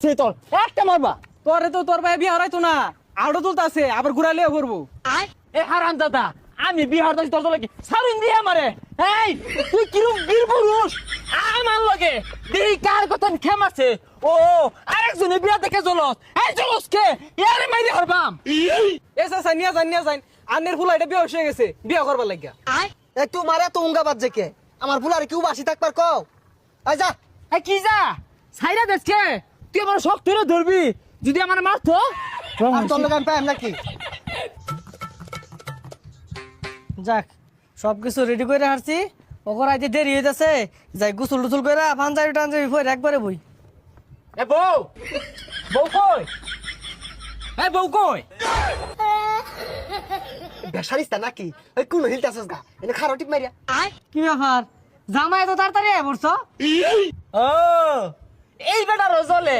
সে তোর একটা মারবা। তোরে তো তোর ভাই বিয়ে হরাইতো না আউটো তুলতাছে আবার ঘুরাইলে করবো। এ হারাম দাদা, আমি বিহার দাস তোর লাগে সারুন দিয়ে আমারে। এই তুই কিরম বীর পুরুষ আমার লগে দেই কার কথা খেমাছে। ও আরেকজনে বিয়া দেখে চলস, এই চলস কে ইয়ারে মাইরে হরবাম। এ চাচা নিয়া যান আন্নের ফুলা এটা বিয়ে হয়ে গেছে বিয়ে করবার লাগিয়া। এ তুই মারা তো উঙ্গা বাদ যে কে আমার ফুলারে কেউ বাসি থাকবার কও আই যা। এই কি যা সাইরা দেশকে তুই আমার শখ তুই ধরবি যদি আমার মারতো। আর তোর লোক আমি পাইম নাকি? যাক সবকিছু রেডি করে হারছি ওকর আইতে দেরি হইতাছে যাই গোসল টুসল করে পাঞ্জাবি টাঞ্জাবি পরে একবারে বই। এ বউ, বউ কই? এ বউ কই? বেসারিস্তা নাকি ওই কোন হিলতাছস গা এনে খারো টিপ মারিয়া। কি ব্যাপার জামাই এত তাড়াতাড়ি আয় পড়ছ? ও এই বেটা রজলে